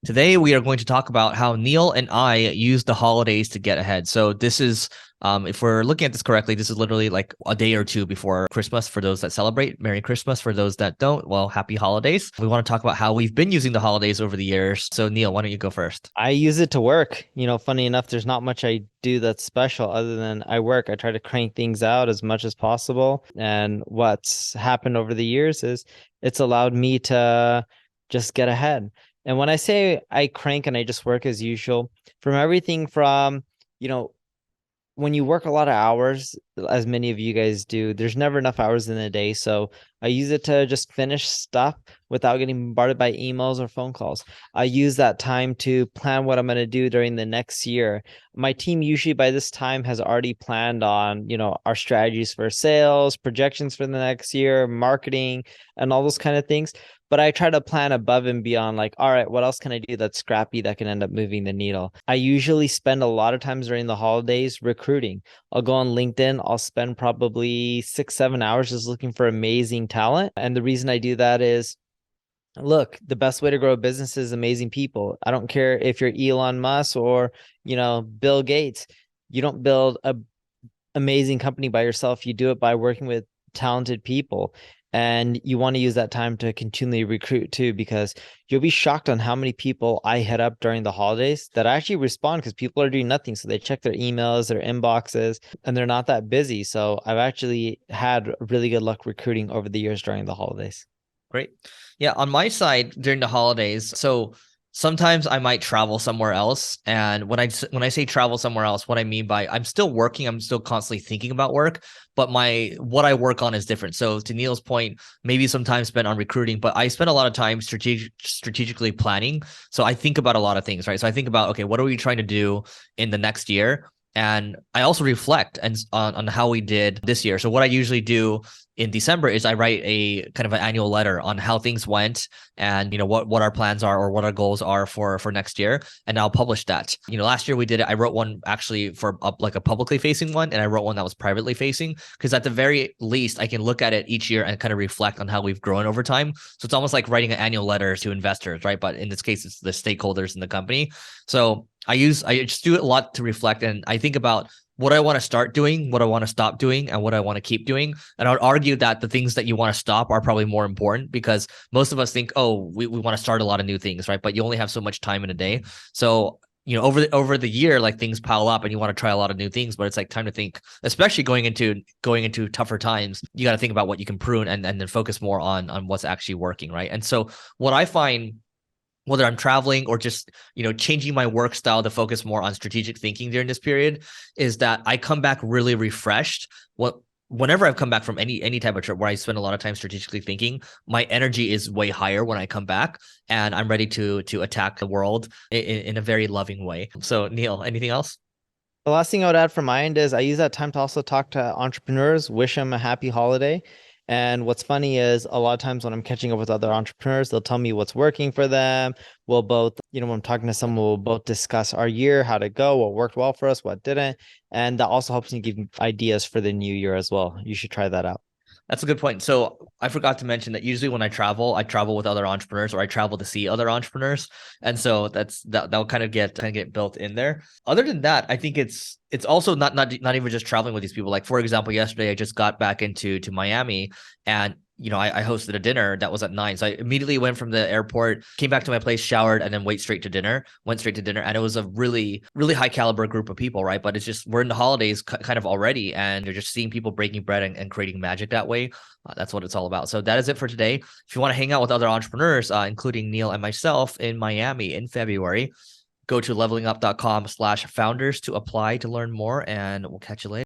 Today, we are going to talk about how Neil and I use the holidays to get ahead. So this is, if we're looking at this correctly, this is literally like a day or two before Christmas for those that celebrate. Merry Christmas. For those that don't, well, happy holidays. We want to talk about how we've been using the holidays over the years. So Neil, why don't you go first? I use it to work. Funny enough, there's not much I do that's special other than I work. I try to crank things out as much as possible. And what's happened over the years is it's allowed me to just get ahead. And when I say I crank and I just work as usual, from everything from, when you work a lot of hours, as many of you guys do, there's never enough hours in a day. So I use it to just finish stuff without getting bombarded by emails or phone calls. I use that time to plan what I'm going to do during the next year. My team usually by this time has already planned on, our strategies for sales, projections for the next year, marketing, and all those kind of things. But I try to plan above and beyond, like, all right, what else can I do that's scrappy that can end up moving the needle? I usually spend a lot of times during the holidays recruiting. I'll go on LinkedIn. I'll spend probably 6-7 hours just looking for amazing talent. And the reason I do that is, look, the best way to grow a business is amazing people. I don't care if you're Elon Musk or, Bill Gates. You don't build an amazing company by yourself. You do it by working with talented people. And you want to use that time to continually recruit too, because you'll be shocked on how many people I hit up during the holidays that actually respond because people are doing nothing. So they check their emails, their inboxes, and they're not that busy. So I've actually had really good luck recruiting over the years during the holidays. Great. Yeah, on my side during the holidays, so sometimes I might travel somewhere else. And when I say travel somewhere else, what I mean by I'm still working, I'm still constantly thinking about work, but what I work on is different. So to Neil's point, maybe some time spent on recruiting, but I spend a lot of time strategically planning. So I think about a lot of things, right? So I think about, okay, what are we trying to do in the next year? And I also reflect on how we did this year. So what I usually do in December is I write a kind of an annual letter on how things went and what our plans are or what our goals are for next year, and I'll publish that. Last year we did it. I wrote one actually for like a publicly facing one, and I wrote one that was privately facing, because at the very least I can look at it each year and kind of reflect on how we've grown over time. So it's almost like writing an annual letter to investors, right? But in this case, it's the stakeholders in the company. So I just do it a lot to reflect, and I think about what I want to start doing, what I want to stop doing, and what I want to keep doing. And I would argue that the things that you want to stop are probably more important, because most of us think, oh, we want to start a lot of new things, right? But you only have so much time in a day. So, over the year, like things pile up and you want to try a lot of new things, but it's like time to think, especially going into tougher times, you got to think about what you can prune and then focus more on what's actually working, right? And so what I find, whether I'm traveling or just, changing my work style to focus more on strategic thinking during this period, is that I come back really refreshed. Whenever I've come back from any type of trip where I spend a lot of time strategically thinking, my energy is way higher when I come back, and I'm ready to attack the world in a very loving way. So Neil, anything else? The last thing I would add from my end is I use that time to also talk to entrepreneurs, wish them a happy holiday. And what's funny is a lot of times when I'm catching up with other entrepreneurs, they'll tell me what's working for them. We'll both, when I'm talking to someone, we'll both discuss our year, how to go, what worked well for us, what didn't. And that also helps me give ideas for the new year as well. You should try that out. That's a good point. So I forgot to mention that usually when I travel with other entrepreneurs, or I travel to see other entrepreneurs. And so that'll kind of get built in there. Other than that, I think it's also not even just traveling with these people. Like, for example, yesterday I just got back to Miami, and I hosted a dinner that was at 9. So I immediately went from the airport, came back to my place, showered, and then went straight to dinner. And it was a really, really high caliber group of people, right? But it's just, we're in the holidays kind of already, and you're just seeing people breaking bread and creating magic that way. That's what it's all about. So that is it for today. If you want to hang out with other entrepreneurs, including Neil and myself in Miami in February, go to levelingup.com/founders to apply to learn more, and we'll catch you later.